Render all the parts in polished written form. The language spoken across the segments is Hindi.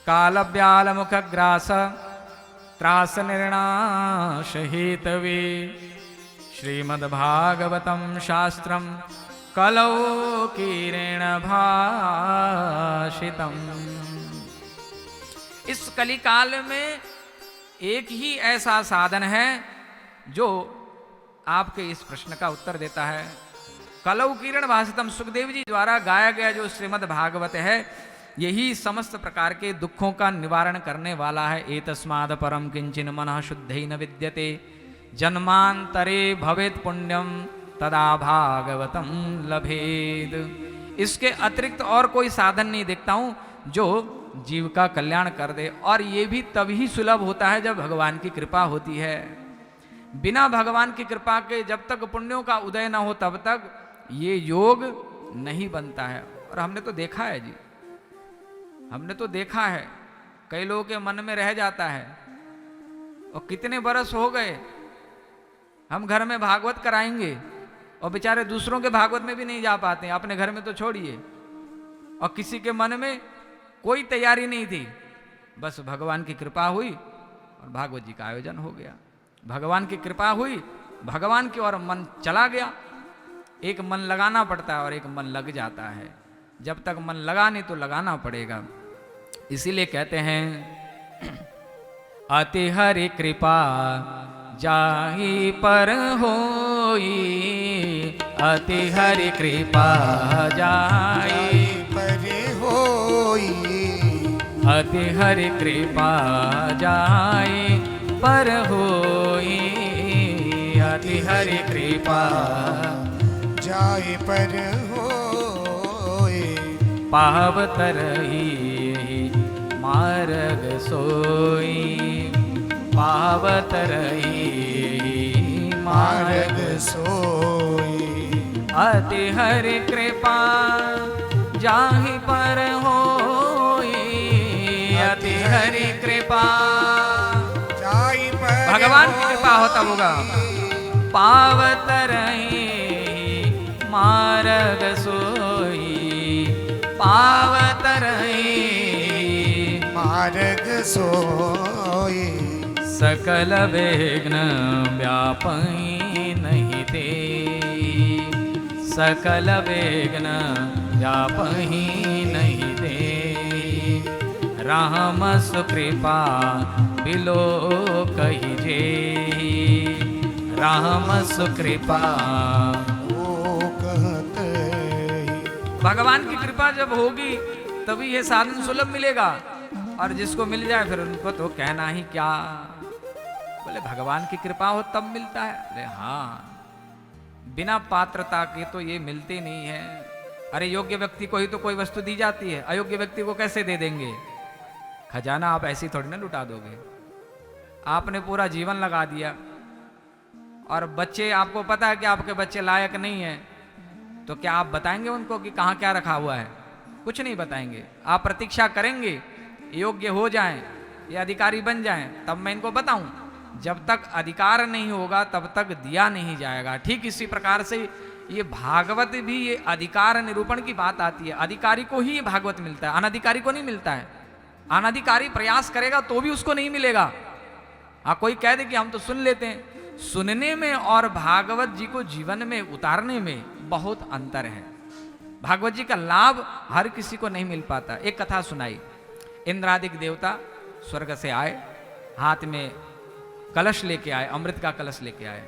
काल व्याल मुख ग्रास त्रास निर्णाश हेतवे श्रीमद्भागवतम शास्त्रम कलौ कीरेण भाषितम्। इस कलिकाल में एक ही ऐसा साधन है जो आपके इस प्रश्न का उत्तर देता है। कलौ किरण भाषितम, सुखदेव जी द्वारा गाया गया जो श्रीमद् भागवत है यही समस्त प्रकार के दुखों का निवारण करने वाला है। एतस्माद् परम किंचिन मनः शुद्धै न विद्यते जन्मांतरे भवेत् पुण्यम तदा भागवतम लभेद। इसके अतिरिक्त और कोई साधन नहीं देखता हूं जो जीव का कल्याण कर दे, और ये भी तभी सुलभ होता है जब भगवान की कृपा होती है। बिना भगवान की कृपा के जब तक पुण्यों का उदय न हो तब तक ये योग नहीं बनता है। और हमने तो देखा है जी, हमने तो देखा है कई लोगों के मन में रह जाता है। और कितने बरस हो गए हम घर में भागवत कराएंगे और बेचारे दूसरों के भागवत में भी नहीं जा पाते, अपने घर में तो छोड़िए। और किसी के मन में कोई तैयारी नहीं थी, बस भगवान की कृपा हुई और भागवत जी का आयोजन हो गया। भगवान की कृपा हुई, भगवान की ओर मन चला गया। एक मन लगाना पड़ता है और एक मन लग जाता है। जब तक मन लगा नहीं तो लगाना पड़ेगा। इसीलिए कहते हैं अति हरि कृपा जाहि पर होई, अति हरि कृपा जाहि पर होई, अति हरि कृपा जाहि पर होई, अति हरि कृपा जाहि पर होई। पावतरही मार्ग सोई, पावतरही मार्ग सोई। अति हरि कृपा जाहि पर होई, अति हरि कृपा जाहि पर भगवान की कृपा होता होगा। पावतरही मार्ग सोई, पावतरही मार्ग सोई। सकल विघ्न व्यापई नहीं दे, सकल विघ्न व्यापई नहीं दे। राम सुकृपा बिलो कही जे, राम सुकृपा। भगवान की कृपा जब होगी तभी ये साधन सुलभ मिलेगा, और जिसको मिल जाए फिर उनको तो कहना ही क्या। बोले भगवान की कृपा हो तब मिलता है। अरे हाँ, बिना पात्रता के तो ये मिलते नहीं है। अरे योग्य व्यक्ति को ही तो कोई वस्तु दी जाती है, अयोग्य व्यक्ति को कैसे दे देंगे? खजाना आप ऐसी थोड़ी ना लुटा दोगे। आपने पूरा जीवन लगा दिया और बच्चे, आपको पता है कि आपके बच्चे लायक नहीं है, तो क्या आप बताएंगे उनको कि कहाँ क्या रखा हुआ है? कुछ नहीं बताएंगे। आप प्रतीक्षा करेंगे योग्य हो जाएं, ये अधिकारी बन जाएं, तब मैं इनको बताऊं। जब तक अधिकार नहीं होगा तब तक दिया नहीं जाएगा। ठीक इसी प्रकार से ये भागवत भी ये अधिकार निरूपण की बात आती है। अधिकारी को ही ये भागवत मिलता है, अनधिकारी को नहीं मिलता है। अनधिकारी प्रयास करेगा तो भी उसको नहीं मिलेगा। हाँ, कोई कह दे कि हम तो सुन लेते हैं, सुनने में और भागवत जी को जीवन में उतारने में बहुत अंतर है। भागवत जी का लाभ हर किसी को नहीं मिल पाता। एक कथा सुनाई। इंद्रादिक देवता स्वर्ग से आए, हाथ में कलश लेके आए, अमृत का कलश लेके आए,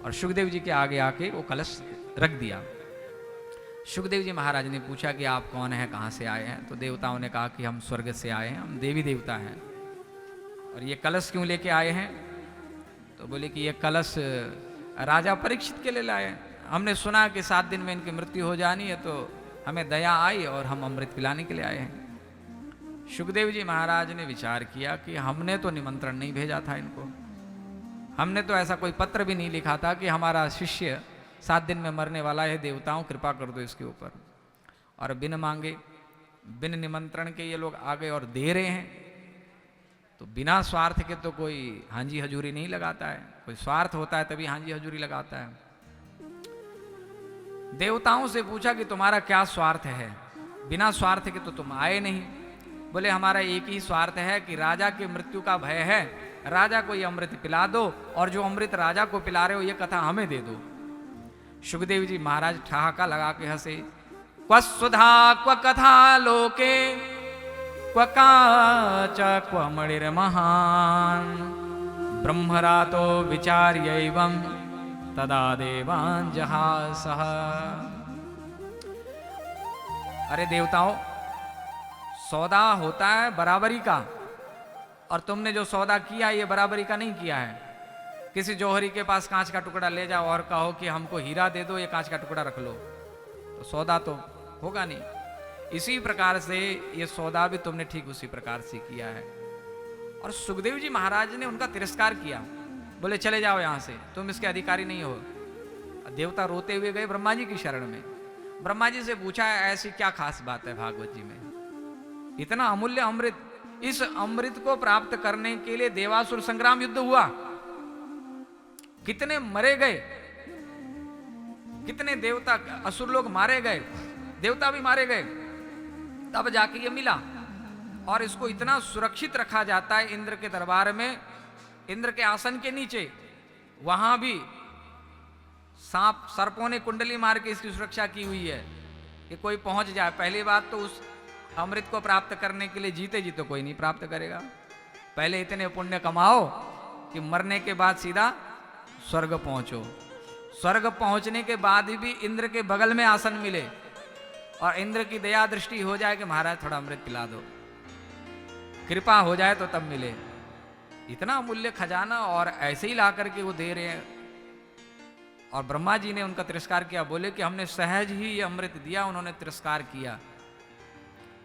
और सुखदेव जी के आगे आके वो कलश रख दिया। सुखदेव जी महाराज ने पूछा कि आप कौन हैं, कहाँ से आए हैं? तो देवताओं ने कहा कि हम स्वर्ग से आए हैं, हम देवी देवता हैं। और ये कलश क्यों लेके आए हैं? तो बोले कि ये कलश राजा परीक्षित के लिए लाए। हमने सुना कि 7 दिन में इनकी मृत्यु हो जानी है, तो हमें दया आई और हम अमृत पिलाने के लिए आए हैं। सुखदेव जी महाराज ने विचार किया कि हमने तो निमंत्रण नहीं भेजा था इनको, हमने तो ऐसा कोई पत्र भी नहीं लिखा था कि हमारा शिष्य 7 दिन में मरने वाला है, देवताओं कृपा कर दो इसके ऊपर। और बिन मांगे बिन निमंत्रण के ये लोग आ गए और दे रहे हैं। तो बिना स्वार्थ के तो कोई हांजी हजूरी नहीं लगाता है, कोई स्वार्थ होता है तभी हांजी हजूरी लगाता है। देवताओं से पूछा कि तुम्हारा क्या स्वार्थ है? बिना स्वार्थ के तो तुम आए नहीं। बोले हमारा एक ही स्वार्थ है कि राजा के मृत्यु का भय है, राजा को ये अमृत पिला दो और जो अमृत राजा को पिला रहे हो ये कथा हमें दे दो। सुखदेव जी महाराज ठहाका लगा के हंसे। क्व सुधा क्व कथा लोके क्व काच क्व मणिर्महान ब्रह्मरातो विचार्यैवं तदा देवान् जहासः। अरे देवताओं, सौदा होता है बराबरी का, और तुमने जो सौदा किया ये बराबरी का नहीं किया है। किसी जौहरी के पास कांच का टुकड़ा ले जाओ और कहो कि हमको हीरा दे दो, ये कांच का टुकड़ा रख लो, तो सौदा तो होगा नहीं। इसी प्रकार से ये सौदा भी तुमने ठीक उसी प्रकार से किया है। और सुखदेव जी महाराज ने उनका तिरस्कार किया, बोले चले जाओ यहां से, तुम इसके अधिकारी नहीं हो। देवता रोते हुए गए ब्रह्मा जी की शरण में। ब्रह्मा जी से पूछा ऐसी क्या खास बात है भागवत जी में, इतना अमूल्य अमृत, इस अमृत को प्राप्त करने के लिए देवासुर संग्राम युद्ध हुआ, कितने मरे गए, कितने देवता असुर लोग मारे गए, देवता भी मारे गए, तब जाके ये मिला। और इसको इतना सुरक्षित रखा जाता है इंद्र के दरबार में, इंद्र के आसन के नीचे, वहां भी सांप सर्पों ने कुंडली मार के इसकी सुरक्षा की हुई है कि कोई पहुंच जाए। पहली बात तो उस अमृत को प्राप्त करने के लिए जीते जी तो कोई नहीं प्राप्त करेगा, पहले इतने पुण्य कमाओ कि मरने के बाद सीधा स्वर्ग पहुंचो। स्वर्ग पहुंचने के बाद भी इंद्र के बगल में आसन मिले और इंद्र की दया दृष्टि हो जाए कि महाराज थोड़ा अमृत पिला दो, कृपा हो जाए तो तब मिले। इतना अमूल्य खजाना और ऐसे ही ला करके वो दे रहे हैं। और ब्रह्मा जी ने उनका तिरस्कार किया, बोले कि हमने सहज ही ये अमृत दिया, उन्होंने तिरस्कार किया।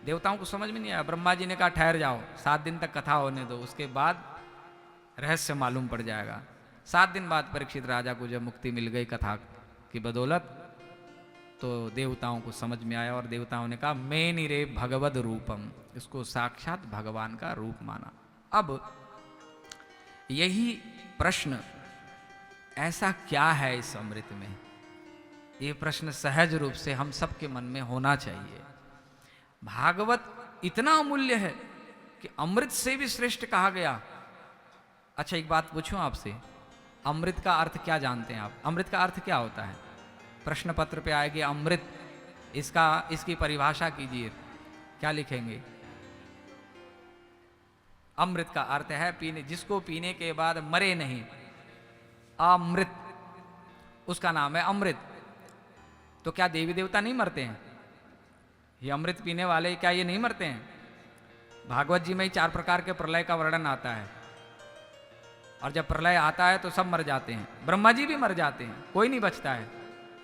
देवताओं को समझ में नहीं आया। ब्रह्मा जी ने कहा ठहर जाओ, 7 दिन तक कथा होने दो, उसके बाद रहस्य मालूम पड़ जाएगा। 7 दिन बाद परीक्षित राजा को जब मुक्ति मिल गई कथा की बदौलत, तो देवताओं को समझ में आया और देवताओं ने कहा मैं निरे भगवद रूपम, इसको साक्षात भगवान का रूप माना। अब यही प्रश्न, ऐसा क्या है इस अमृत में, ये प्रश्न सहज रूप से हम सबके मन में होना चाहिए। भागवत इतना अमूल्य है कि अमृत से भी श्रेष्ठ कहा गया। अच्छा एक बात पूछूं आपसे, अमृत का अर्थ क्या जानते हैं आप? अमृत का अर्थ क्या होता है? प्रश्न पत्र पे आएगी अमृत, इसकी परिभाषा कीजिए, क्या लिखेंगे? अमृत का अर्थ है पीने, जिसको पीने के बाद मरे नहीं, अमृत, उसका नाम है अमृत। तो क्या देवी देवता नहीं मरते हैं? ये अमृत पीने वाले क्या ये नहीं मरते हैं? भागवत जी में ही 4 प्रकार के प्रलय का वर्णन आता है, और जब प्रलय आता है तो सब मर जाते हैं, ब्रह्मा जी भी मर जाते हैं, कोई नहीं बचता है।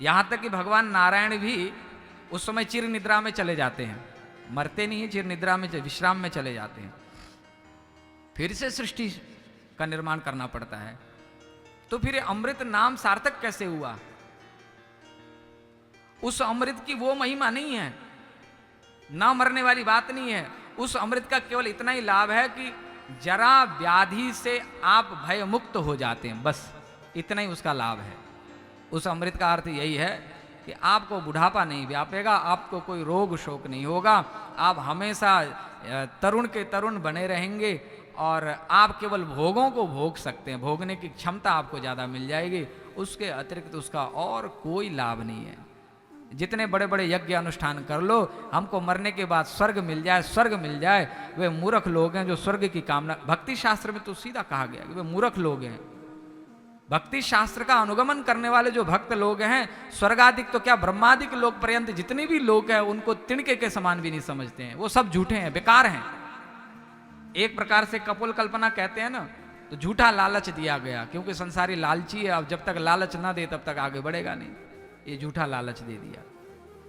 यहां तक कि भगवान नारायण भी उस समय चिर निद्रा में चले जाते हैं, मरते नहीं है, चिर निद्रा में विश्राम में चले जाते हैं। फिर से सृष्टि का निर्माण करना पड़ता है। तो फिर अमृत नाम सार्थक कैसे हुआ? उस अमृत की वो महिमा नहीं है, ना मरने वाली बात नहीं है। उस अमृत का केवल इतना ही लाभ है कि जरा व्याधि से आप भय मुक्त हो जाते हैं, बस इतना ही उसका लाभ है। उस अमृत का अर्थ यही है कि आपको बुढ़ापा नहीं व्यापेगा, आपको कोई रोग शोक नहीं होगा, आप हमेशा तरुण के तरुण बने रहेंगे और आप केवल भोगों को भोग सकते हैं, भोगने की क्षमता आपको ज़्यादा मिल जाएगी। उसके अतिरिक्त उसका और कोई लाभ नहीं है। जितने बड़े बड़े यज्ञ अनुष्ठान कर लो, हमको मरने के बाद स्वर्ग मिल जाए, स्वर्ग मिल जाए, वे मूर्ख लोग हैं जो स्वर्ग की कामना। भक्ति शास्त्र में तो सीधा कहा गया कि वे मूर्ख लोग हैं। भक्ति शास्त्र का अनुगमन करने वाले जो भक्त लोग हैं, स्वर्गादिक तो क्या ब्रह्मादिक लोग पर्यंत जितने भी लोग हैं उनको तिनके के समान भी नहीं समझते हैं। वो सब झूठे हैं, बेकार हैं। एक प्रकार से कपोल कल्पना कहते हैं ना, तो झूठा लालच दिया गया, क्योंकि संसारी लालची है। अब जब तक लालच ना दे तब तक आगे बढ़ेगा नहीं। ये झूठा लालच दे दिया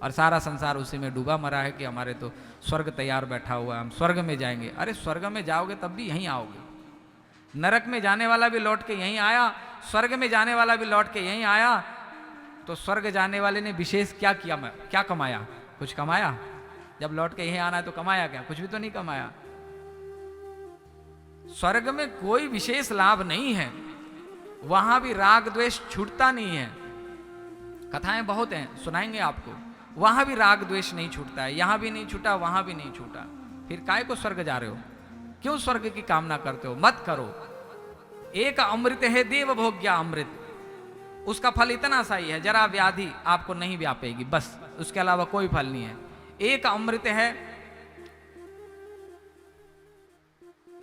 और सारा संसार उसी में डूबा मरा है कि हमारे तो स्वर्ग तैयार बैठा हुआ है, हम स्वर्ग में जाएंगे। अरे स्वर्ग में जाओगे तब भी यहीं आओगे। नरक में जाने वाला भी लौट के यहीं आया, स्वर्ग में जाने वाला भी लौट के यहीं आया। तो स्वर्ग जाने वाले ने विशेष क्या किया, क्या कमाया? कुछ कमाया? जब लौट के यहीं आना है तो कमाया क्या? कुछ भी तो नहीं कमाया। स्वर्ग में कोई विशेष लाभ नहीं है, वहां भी राग द्वेष छूटता नहीं है। कथाएं बहुत हैं, सुनाएंगे आपको। वहां भी राग द्वेष नहीं छूटता है, यहां भी नहीं छूटा, वहां भी नहीं छूटा। फिर काय को स्वर्ग जा रहे हो? क्यों स्वर्ग की कामना करते हो? मत करो। एक अमृत है देव भोग्या अमृत, उसका फल इतना सा ही है, जरा व्याधि आपको नहीं व्यापेगी, बस उसके अलावा कोई फल नहीं है। एक अमृत है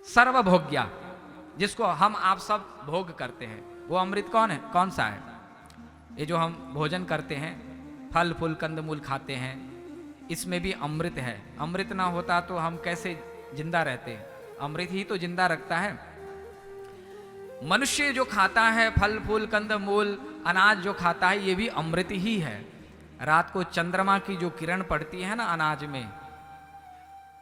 सर्वभोग्या, जिसको हम आप सब भोग करते हैं। वो अमृत कौन है? कौन सा है? ये जो हम भोजन करते हैं, फल फूल कंदमूल खाते हैं, इसमें भी अमृत है। अमृत ना होता तो हम कैसे जिंदा रहते? अमृत ही तो जिंदा रखता है। मनुष्य जो खाता है फल फूल कंदमूल अनाज जो खाता है, ये भी अमृत ही है। रात को चंद्रमा की जो किरण पड़ती है ना अनाज में,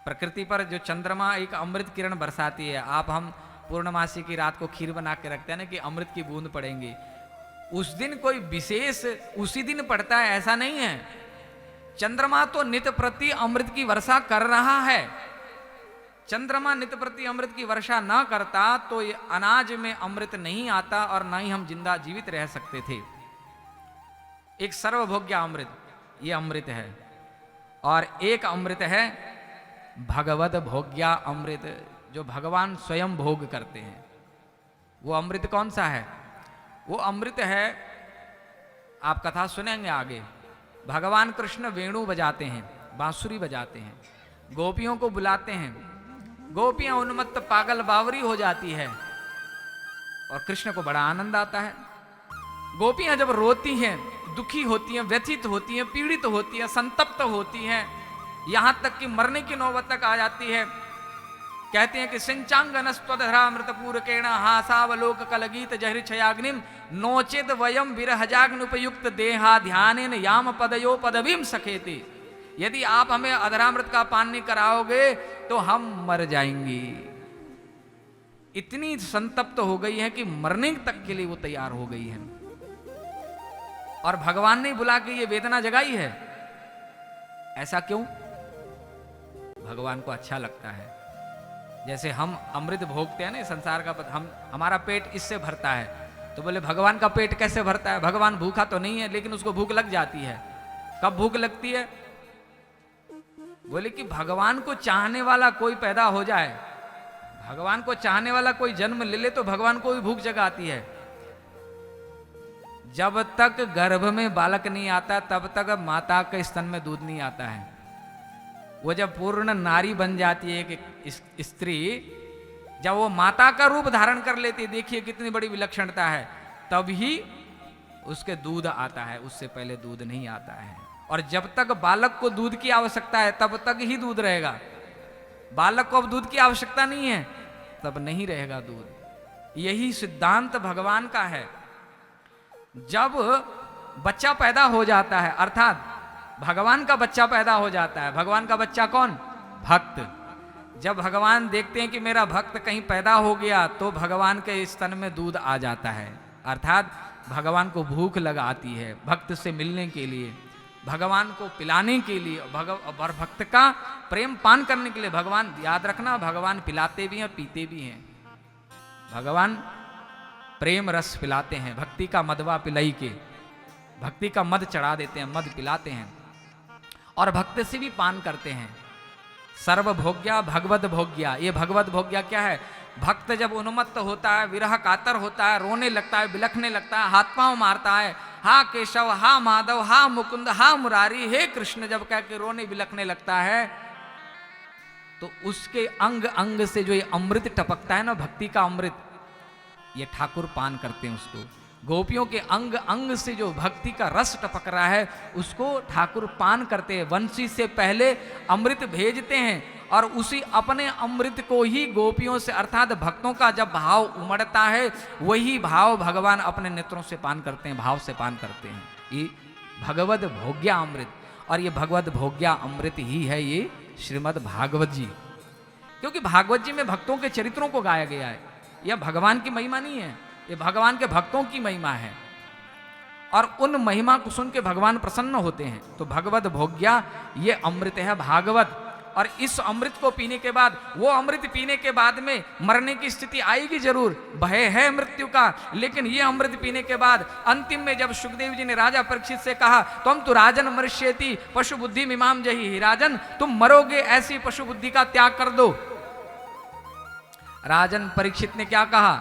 प्रकृति पर जो चंद्रमा एक अमृत किरण बरसाती है, आप हम पूर्णमासी की रात को खीर बना के रखते हैं ना कि अमृत की बूंद पड़ेंगी, उस दिन कोई विशेष उसी दिन पड़ता है ऐसा नहीं है। चंद्रमा तो नित्य प्रति अमृत की वर्षा कर रहा है। चंद्रमा नित्य प्रति अमृत की वर्षा ना करता तो ये अनाज में अमृत नहीं आता और ना ही हम जिंदा जीवित रह सकते थे। एक सर्वभोग्य अमृत, ये अमृत है। और एक अमृत है भगवत भोग्या अमृत, जो भगवान स्वयं भोग करते हैं। वो अमृत कौन सा है? वो अमृत है, आप कथा सुनेंगे आगे, भगवान कृष्ण वेणु बजाते हैं, बांसुरी बजाते हैं, गोपियों को बुलाते हैं, गोपियां उन्मत्त पागल बावरी हो जाती है और कृष्ण को बड़ा आनंद आता है। गोपियां जब रोती हैं, दुखी होती हैं, व्यथित होती हैं, पीड़ित होती हैं, संतप्त होती हैं, यहां तक कि मरने की नौबत तक आ जाती है। कहते हैं कि सिंचांगनस्त्वधरामृतपूरकेण हासावलोक कलगीत जहृक्षयाग्निम नोचेद वयम विरहजाग्नुपयुक्त देहा ध्यानेन याम पदयो पदवीम सखेति। यदि आप हमें अधरामृत का पान नहीं कराओगे तो हम मर जाएंगी। इतनी संतप्त हो गई है कि मरने तक के लिए वो तैयार हो गई है। और भगवान ने बुला के ये वेदना जगाई है। ऐसा क्यों? भगवान को अच्छा लगता है। जैसे हम अमृत भोगते हैं ना संसार का, हमारा पेट इससे भरता है, तो बोले भगवान का पेट कैसे भरता है? भगवान भूखा तो नहीं है, लेकिन उसको भूख लग जाती है। कब भूख लगती है? बोले कि भगवान को चाहने वाला कोई पैदा हो जाए, भगवान को चाहने वाला कोई जन्म ले ले, तो भगवान को भी भूख जगाती है। जब तक गर्भ में बालक नहीं आता तब तक माता के स्तन में दूध नहीं आता है। वो जब पूर्ण नारी बन जाती है कि स्त्री, जब वो माता का रूप धारण कर लेती है, देखिए कितनी बड़ी विलक्षणता है, तभी उसके दूध आता है, उससे पहले दूध नहीं आता है। और जब तक बालक को दूध की आवश्यकता है तब तक ही दूध रहेगा। बालक को अब दूध की आवश्यकता नहीं है तब नहीं रहेगा दूध। यही सिद्धांत भगवान का है। जब बच्चा पैदा हो जाता है, अर्थात भगवान का बच्चा पैदा हो जाता है। भगवान का बच्चा कौन? भक्त। जब भगवान देखते हैं कि मेरा भक्त कहीं पैदा हो गया तो भगवान के स्तन में दूध आ जाता है, अर्थात भगवान को भूख लगाती है भक्त से मिलने के लिए, भगवान को पिलाने के लिए, और भक्त का प्रेम पान करने के लिए। भगवान, याद रखना, भगवान पिलाते भी हैं और पीते भी हैं। भगवान प्रेम रस पिलाते हैं, भक्ति का मदवा पिलाई के, भक्ति का मद चढ़ा देते हैं, मद पिलाते हैं, और भक्त से भी पान करते हैं। सर्वभोग्या भगवत भोग्या। ये भगवत भोग्या क्या है? भक्त जब उन्मत्त होता है, विरह कातर होता है, रोने लगता है, बिलखने लगता है, हाथ पांव मारता है, हा केशव, हा माधव, हा मुकुंद, हा मुरारी, हे कृष्ण, जब कह के रोने बिलखने लगता है, तो उसके अंग अंग से जो ये अमृत टपकता है ना, भक्ति का अमृत, ये ठाकुर पान करते हैं उसको। गोपियों के अंग अंग से जो भक्ति का रस टपक रहा है उसको ठाकुर पान करते हैं। वंशी से पहले अमृत भेजते हैं और उसी अपने अमृत को ही गोपियों से, अर्थात भक्तों का जब भाव उमड़ता है, वही भाव भगवान अपने नेत्रों से पान करते हैं, भाव से पान करते हैं। ये भगवत भोग्या अमृत, और ये भगवत भोग्या अमृत ही है ये श्रीमद् भागवत जी। क्योंकि भागवत जी में भक्तों के चरित्रों को गाया गया है। यह भगवान की महिमा नहीं है, ये भगवान के भक्तों की महिमा है, और उन महिमा को सुन के भगवान प्रसन्न होते हैं। तो भगवत भोग्या ये अमृत है भागवत। और इस अमृत को पीने के बाद, वो अमृत पीने के बाद में मरने की स्थिति आएगी जरूर, भय है मृत्यु का, लेकिन ये अमृत पीने के बाद अंतिम में जब सुखदेव जी ने राजा परीक्षित से कहा तुम तो राजन मनुष्येति पशु बुद्धि मिमाम जही, राजन तुम मरोगे, ऐसी पशु बुद्धि का त्याग कर दो। राजन परीक्षित ने क्या कहा?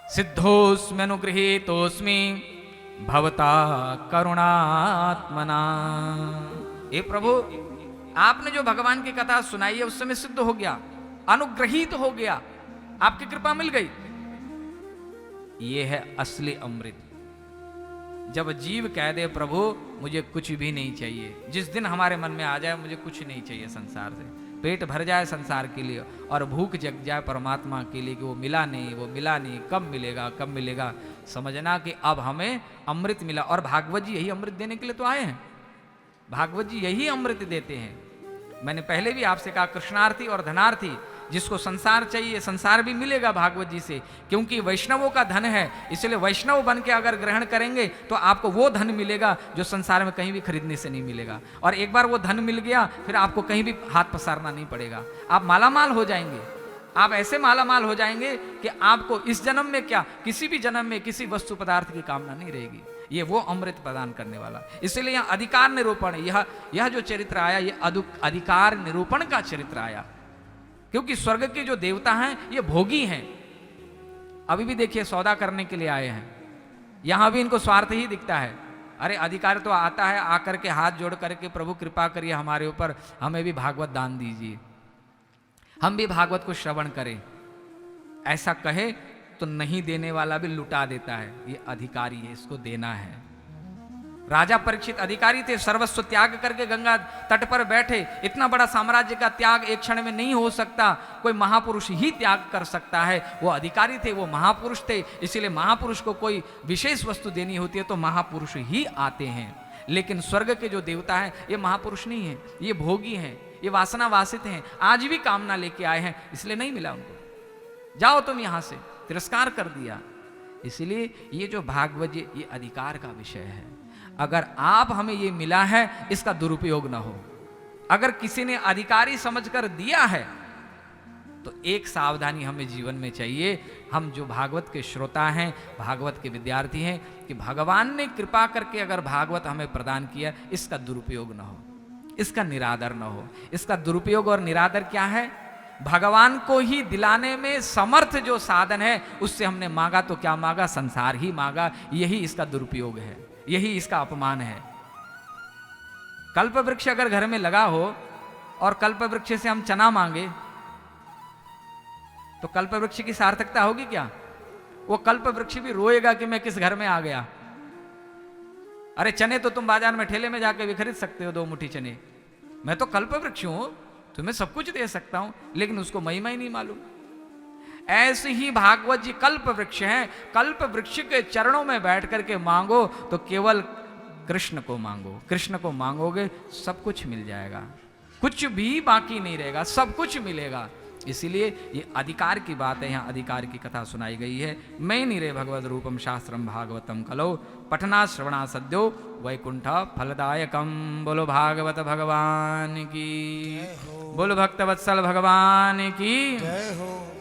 सिद्धोस्मि अनुगृहीतोस्मि भवता करुणात्मना। हे प्रभु, आपने जो भगवान की कथा सुनाई है उस समय सिद्ध हो गया, अनुग्रहित हो गया, आपकी कृपा मिल गई। ये है असली अमृत। जब जीव कह दे प्रभु मुझे कुछ भी नहीं चाहिए, जिस दिन हमारे मन में आ जाए मुझे कुछ नहीं चाहिए संसार से, पेट भर जाए संसार के लिए और भूख जग जाए परमात्मा के लिए कि वो मिला नहीं, कब मिलेगा कब मिलेगा, समझना कि अब हमें अमृत मिला। और भागवत जी यही अमृत देने के लिए तो आए हैं, भागवत जी यही अमृत देते हैं। मैंने पहले भी आपसे कहा कृष्णार्थी और धनार्थी, जिसको संसार चाहिए संसार भी मिलेगा भागवत जी से, क्योंकि वैष्णवों का धन है, इसलिए वैष्णव बन के अगर ग्रहण करेंगे तो आपको वो धन मिलेगा जो संसार में कहीं भी खरीदने से नहीं मिलेगा। और एक बार वो धन मिल गया फिर आपको कहीं भी हाथ पसारना नहीं पड़ेगा, आप मालामाल हो जाएंगे। आप ऐसे मालामाल हो जाएंगे कि आपको इस जन्म में क्या, किसी भी जन्म में किसी वस्तु पदार्थ की कामना नहीं रहेगी। ये वो अमृत प्रदान करने वाला, इसलिए यहाँ अधिकार निरूपण, यह जो चरित्र आया ये अधिकार निरूपण का चरित्र आया, क्योंकि स्वर्ग के जो देवता हैं ये भोगी हैं। अभी भी देखिए सौदा करने के लिए आए हैं, यहां भी इनको स्वार्थ ही दिखता है। अरे अधिकार तो आता है आकर के हाथ जोड़ करके प्रभु कृपा करिए हमारे ऊपर, हमें भी भागवत दान दीजिए, हम भी भागवत को श्रवण करें, ऐसा कहे तो नहीं देने वाला भी लुटा देता है। ये अधिकारी है, इसको देना है। राजा परीक्षित अधिकारी थे, सर्वस्व त्याग करके गंगा तट पर बैठे। इतना बड़ा साम्राज्य का त्याग एक क्षण में नहीं हो सकता, कोई महापुरुष ही त्याग कर सकता है। वो अधिकारी थे, वो महापुरुष थे, इसीलिए महापुरुष को कोई विशेष वस्तु देनी होती है तो महापुरुष ही आते हैं। लेकिन स्वर्ग के जो देवता हैं ये महापुरुष नहीं है, ये भोगी हैं, ये वासना वासित हैं, आज भी कामना लेके आए हैं, इसलिए नहीं मिला उनको, जाओ तुम यहां से, तिरस्कार कर दिया। इसलिए ये जो भागवत ये अधिकार का विषय है। अगर आप हमें ये मिला है इसका दुरुपयोग ना हो। अगर किसी ने अधिकारी समझकर दिया है तो एक सावधानी हमें जीवन में चाहिए, हम जो भागवत के श्रोता हैं, भागवत के विद्यार्थी हैं, कि भगवान ने कृपा करके अगर भागवत हमें प्रदान किया इसका दुरुपयोग ना हो, इसका निरादर ना हो। इसका दुरुपयोग और निरादर क्या है? भगवान को ही दिलाने में समर्थ जो साधन है उससे हमने मांगा तो क्या मांगा, संसार ही मांगा। यही इसका दुरुपयोग है, यही इसका अपमान है। कल्प वृक्ष अगर घर में लगा हो और कल्प वृक्ष से हम चना मांगे तो कल्प वृक्ष की सार्थकता होगी क्या? वो कल्प वृक्ष भी रोएगा कि मैं किस घर में आ गया। अरे चने तो तुम बाजार में ठेले में जाके भी खरीद सकते हो, 2 मुट्ठी चने, मैं तो कल्प वृक्ष हूं, तुम्हें सब कुछ दे सकता हूं, लेकिन उसको महिमा ही नहीं मालूम। ऐसे ही भागवत जी कल्प वृक्ष हैं, कल्प वृक्ष के चरणों में बैठ करके मांगो तो केवल कृष्ण को मांगो, कृष्ण को मांगोगे सब कुछ मिल जाएगा, कुछ भी बाकी नहीं रहेगा, सब कुछ मिलेगा। इसीलिए ये अधिकार की बात है, यहाँ अधिकार की कथा सुनाई गई है। मैं निरे भगवद रूपम शास्त्रम भागवतम कलो पठना श्रवणा सद्यो वैकुंठ फलदायकम। बोलो भागवत भगवान की, बोलो भक्तवत्सल भगवान की। जय हो।